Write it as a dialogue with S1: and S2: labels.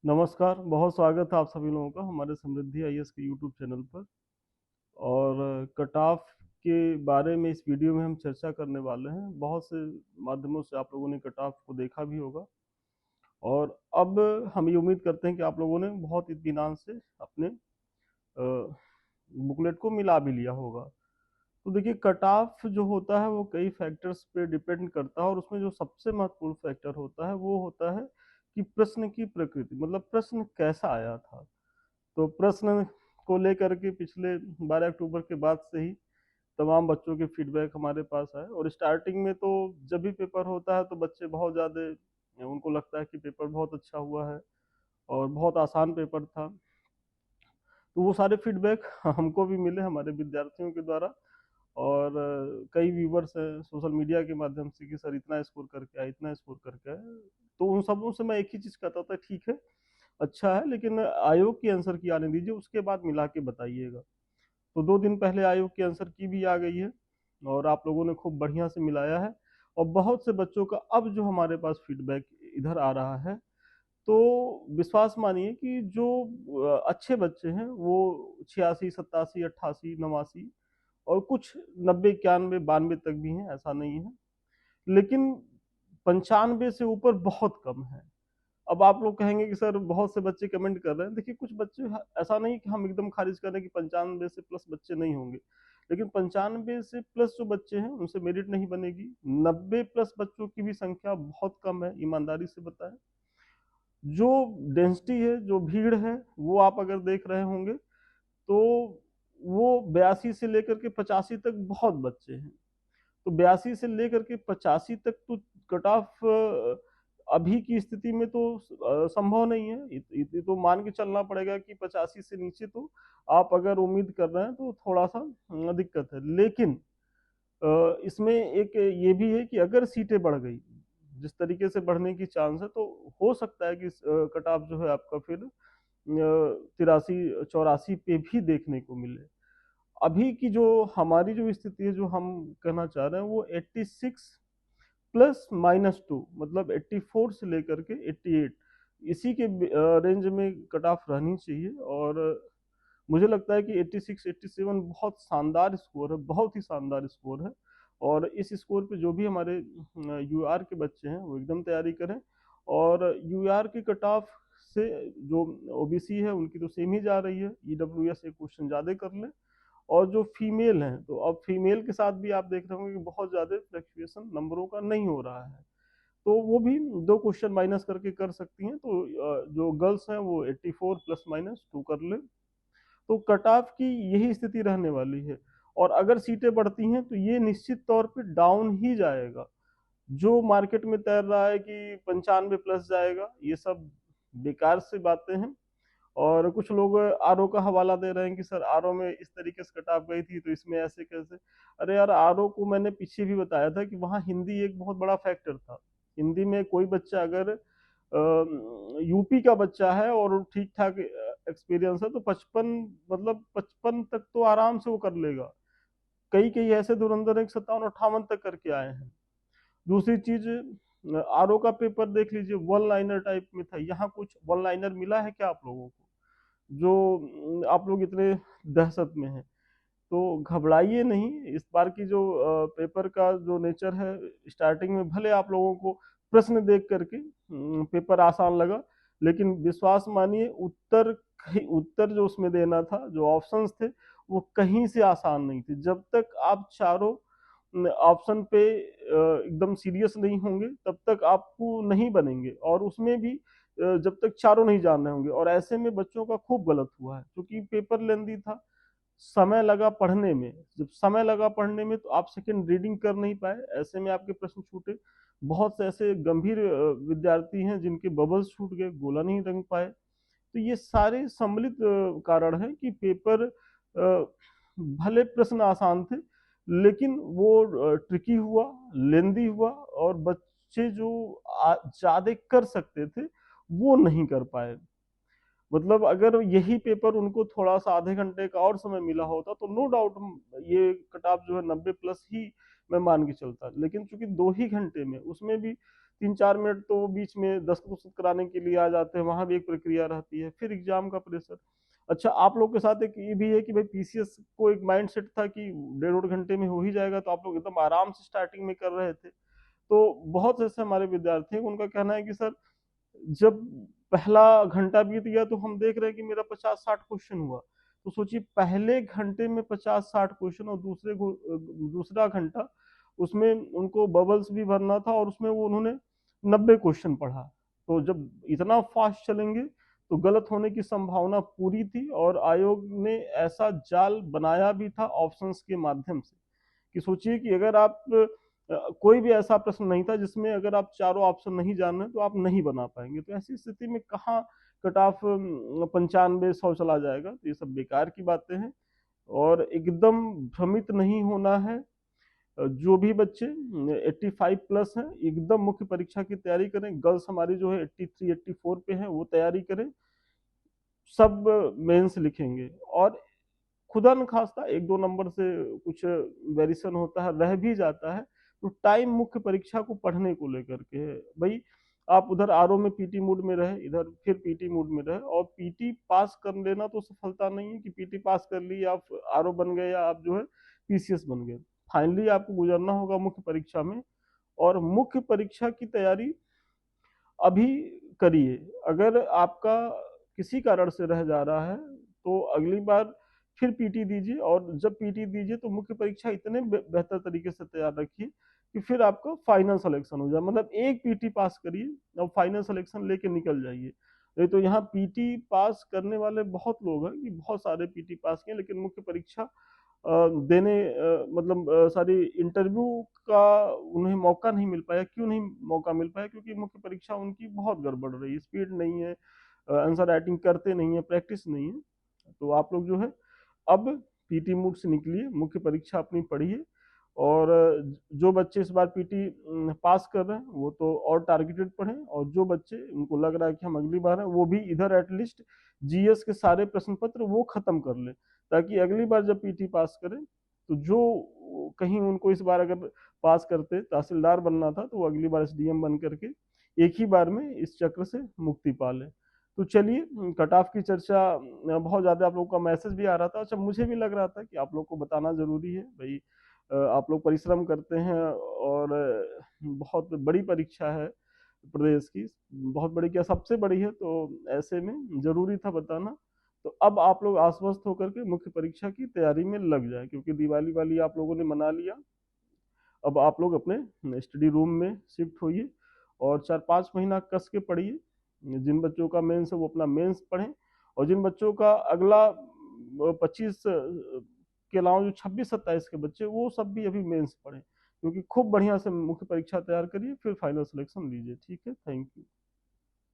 S1: नमस्कार, बहुत स्वागत है आप सभी लोगों का हमारे समृद्धि आईएएस के यूट्यूब चैनल पर। और कट ऑफ के बारे में इस वीडियो में हम चर्चा करने वाले हैं। बहुत से माध्यमों से आप लोगों ने कट ऑफ को देखा भी होगा और अब हम ये उम्मीद करते हैं कि आप लोगों ने बहुत इत्मीनान से अपने बुकलेट को मिला भी लिया होगा। तो देखिए, कट ऑफ जो होता है वो कई फैक्टर्स पे डिपेंड करता है और उसमें जो सबसे महत्वपूर्ण फैक्टर होता है वो होता है कि प्रश्न की प्रकृति, मतलब प्रश्न कैसा आया था। तो प्रश्न को लेकर के पिछले 12 अक्टूबर के बाद से ही तमाम बच्चों के फीडबैक हमारे पास आए और स्टार्टिंग में तो जब भी पेपर होता है तो बच्चे बहुत ज़्यादा उनको लगता है कि पेपर बहुत अच्छा हुआ है और बहुत आसान पेपर था। तो वो सारे फीडबैक हमको भी मिले हमारे विद्यार्थियों के द्वारा। और कई व्यूवर्स हैं सोशल मीडिया के माध्यम से कि सर इतना स्कोर करके आए, इतना स्कोर करके आए। तो उन सबों से मैं एक ही चीज़ कहता था, ठीक है, अच्छा है, लेकिन आयोग की आंसर की आने दीजिए, उसके बाद मिला के बताइएगा। तो 2 दिन पहले आयोग की आंसर की भी आ गई है और आप लोगों ने खूब बढ़िया से मिलाया है। और बहुत से बच्चों का अब जो हमारे पास फीडबैक इधर आ रहा है, तो विश्वास मानिए कि जो अच्छे बच्चे हैं वो 86, 87, 88, 89 और कुछ 90, 91, 92 तक भी हैं, ऐसा नहीं है। लेकिन 95 से ऊपर बहुत कम है। अब आप लोग कहेंगे कि सर बहुत से बच्चे कमेंट कर रहे हैं। देखिए, कुछ बच्चे, ऐसा नहीं कि हम एकदम खारिज कर रहे हैं कि 95 से प्लस बच्चे नहीं होंगे, लेकिन 95 से प्लस जो बच्चे हैं उनसे मेरिट नहीं बनेगी। 90 प्लस बच्चों की भी संख्या बहुत कम है, ईमानदारी से बताएं। जो डेंसिटी है, जो भीड़ है, वो आप अगर देख रहे होंगे तो वो 82 से लेकर के 85 तक बहुत बच्चे हैं। तो 82 से लेकर के 85 तक तो कट ऑफ अभी की स्थिति में तो संभव नहीं है। तो मान के चलना पड़ेगा कि 85 से नीचे तो आप अगर उम्मीद कर रहे हैं तो थोड़ा सा दिक्कत है। लेकिन इसमें एक ये भी है कि अगर सीटें बढ़ गई जिस तरीके से बढ़ने की चांस है, तो हो सकता है कि कट ऑफ जो है आपका फिर 83, 84 पे भी देखने को मिले। अभी की जो हमारी जो स्थिति है, जो हम कहना चाह रहे हैं, वो 86 प्लस माइनस 2, मतलब 84 से लेकर के 88, इसी के रेंज में कट ऑफ रहनी चाहिए। और मुझे लगता है कि 86, 87 बहुत शानदार स्कोर है, बहुत ही शानदार स्कोर है। और इस स्कोर पे जो भी हमारे यूआर के बच्चे हैं वो एकदम तैयारी करें। और यूआर के कट ऑफ से जो ओबीसी है उनकी तो सेम ही जा रही है, ईडब्ल्यूएस एक क्वेश्चन ज़्यादा कर ले। और जो फीमेल हैं, तो अब फीमेल के साथ भी आप देख रहे होंगे कि बहुत ज़्यादा फ्लक्चुएशन नंबरों का नहीं हो रहा है। तो वो भी 2 क्वेश्चन माइनस करके कर सकती हैं। तो जो गर्ल्स हैं वो 84 प्लस माइनस 2 कर ले। तो कट ऑफ की यही स्थिति रहने वाली है। और अगर सीटें बढ़ती हैं तो ये निश्चित तौर पे डाउन ही जाएगा। जो मार्केट में तैर रहा है कि 95 प्लस जाएगा, ये सब बेकार से बातें हैं। और कुछ लोग आरओ का हवाला दे रहे हैं कि सर आरओ में इस तरीके से कटाव गई थी तो इसमें ऐसे कैसे। अरे यार, आरओ को मैंने पीछे भी बताया था कि वहाँ हिंदी एक बहुत बड़ा फैक्टर था। हिंदी में कोई बच्चा अगर यूपी का बच्चा है और ठीक ठाक एक्सपीरियंस है तो 55, मतलब 55 तक तो आराम से वो कर लेगा। कई कई ऐसे धुरंधर एक 57, 58 तक करके आए हैं। दूसरी चीज, आरओ का पेपर देख लीजिए, वन लाइनर टाइप में था। यहाँ कुछ वन लाइनर मिला है क्या आप लोगों को, जो आप लोग इतने दहशत में हैं? तो घबराइए नहीं। इस बार की जो पेपर का जो नेचर है, स्टार्टिंग में भले आप लोगों को प्रश्न देख करके पेपर आसान लगा, लेकिन विश्वास मानिए उत्तर जो उसमें देना था, जो ऑप्शंस थे, वो कहीं से आसान नहीं थे। जब तक आप चारों ऑप्शन पे एकदम सीरियस नहीं होंगे तब तक आपको नहीं बनेंगे। और उसमें भी जब तक चारों नहीं जान रहे होंगे। और ऐसे में बच्चों का खूब गलत हुआ है, क्योंकि पेपर लेंदी था, समय लगा पढ़ने में। जब समय लगा पढ़ने में तो आप सेकंड रीडिंग कर नहीं पाए, ऐसे में आपके प्रश्न छूटे। बहुत से ऐसे गंभीर विद्यार्थी हैं जिनके बबल्स छूट गए, गोला नहीं रंग पाए। तो ये सारे सम्मिलित कारण है कि पेपर भले प्रश्न आसान थे, लेकिन वो ट्रिकी हुआ, लेंदी हुआ, और बच्चे जो ज्यादा कर सकते थे वो नहीं कर पाए। मतलब अगर यही पेपर उनको थोड़ा सा आधे घंटे का और समय मिला होता तो नो डाउट ये कट ऑफ जो है 90 प्लस ही मैं मान के चलता। लेकिन चूंकि 2 ही घंटे में, उसमें भी 3-4 मिनट तो वो बीच में दस्तखत कराने के लिए आ जाते हैं, वहां भी एक प्रक्रिया रहती है, फिर एग्जाम का प्रेशर। अच्छा, आप लोग के साथ एक ये भी है कि भाई पीसीएस को एक माइंड सेट था कि 1.5 घंटे में हो ही जाएगा, तो आप लोग एकदम आराम से स्टार्टिंग में कर रहे थे। तो बहुत ऐसे हमारे विद्यार्थी हैं, उनका कहना है कि सर जब पहला घंटा बीत गया तो हम देख रहे हैं कि मेरा 50-60 क्वेश्चन हुआ। तो सोचिए, पहले घंटे में 50-60 क्वेश्चन, और दूसरा घंटा उसमें उनको बबल्स भी भरना था, और उसमें वो उन्होंने 90 क्वेश्चन पढ़ा। तो जब इतना फास्ट चलेंगे तो गलत होने की संभावना पूरी थी, और आयोग ने ऐसा जाल बनाया भी था ऑप्शंस के माध्यम से कि सोचिए कि अगर आप कोई भी ऐसा प्रश्न नहीं था जिसमें अगर आप चारों ऑप्शन नहीं जान रहे तो आप नहीं बना पाएंगे। तो ऐसी स्थिति में कहाँ कट ऑफ 95-100 चला जाएगा? तो ये सब बेकार की बातें हैं, और एकदम भ्रमित नहीं होना है। जो भी बच्चे 85 प्लस हैं, एकदम मुख्य परीक्षा की तैयारी करें। गर्ल्स हमारी जो है 83-84 पे है, वो तैयारी करें। सब मेंस लिखेंगे, और खुदा न खास्ता 1-2 नंबर से कुछ वेरिएशन होता है, रह भी जाता है, तो टाइम मुख्य परीक्षा को पढ़ने को लेकर के है भाई। आप उधर आरओ में पीटी मूड में रहे, इधर फिर पीटी मूड में रहे, और पीटी पास कर लेना तो सफलता नहीं है कि पीटी पास कर ली आप आरओ बन गए या आप जो है पीसीएस बन गए। फाइनली आपको गुजरना होगा मुख्य परीक्षा में, और मुख्य परीक्षा की तैयारी अभी करिए। अगर आपका किसी कारण से रह जा रहा है तो अगली बार फिर पीटी दीजिए, और जब पीटी दीजिए तो मुख्य परीक्षा इतने बेहतर तरीके से तैयार रखिए कि फिर आपका फाइनल सिलेक्शन हो जाए। मतलब एक पीटी पास करिए और फाइनल सिलेक्शन लेके निकल जाइए। नहीं तो यहाँ पीटी पास करने वाले बहुत लोग हैं कि बहुत सारे पीटी पास किए, लेकिन मुख्य परीक्षा देने मतलब सारी इंटरव्यू का उन्हें मौका नहीं मिल पाया। क्यों नहीं मौका मिल पाया? क्योंकि मुख्य परीक्षा उनकी बहुत गड़बड़ रही, स्पीड नहीं है, आंसर राइटिंग करते नहीं है, प्रैक्टिस नहीं है। तो आप लोग जो है अब पीटी मूड से निकलिए, मुख्य परीक्षा अपनी पढ़िए, और जो बच्चे इस बार पीटी पास कर रहे हैं वो तो और टारगेटेड पढ़ें, और जो बच्चे उनको लग रहा है कि हम अगली बार हैं, वो भी इधर एटलीस्ट जीएस के सारे प्रश्न पत्र वो खत्म कर ले, ताकि अगली बार जब पीटी पास करें तो जो कहीं उनको इस बार अगर पास करते तहसीलदार बनना था तो वो अगली बार एसडीएम बन करके एक ही बार में इस चक्र से मुक्ति पा ले। तो चलिए, कट ऑफ की चर्चा बहुत ज़्यादा, आप लोगों का मैसेज भी आ रहा था। अच्छा, मुझे भी लग रहा था कि आप लोग को बताना ज़रूरी है भाई। आप लोग परिश्रम करते हैं, और बहुत बड़ी परीक्षा है प्रदेश की, बहुत बड़ी क्या सबसे बड़ी है, तो ऐसे में ज़रूरी था बताना। तो अब आप लोग आश्वस्त होकर के मुख्य परीक्षा की तैयारी में लग जाए, क्योंकि दिवाली वाली आप लोगों ने मना लिया। अब आप लोग अपने स्टडी रूम में शिफ्ट होइए, और 4-5 महीना कस के पढ़िए। जिन बच्चों का मेंस है वो अपना मेंस पढ़ें, और जिन बच्चों का अगला 25 के अलावा जो 26-27 के बच्चे, वो सब भी अभी मेंस पढ़ें, क्योंकि खूब बढ़िया से मुख्य परीक्षा तैयार करिए, फिर फाइनल सिलेक्शन लीजिए। ठीक है, थैंक यू।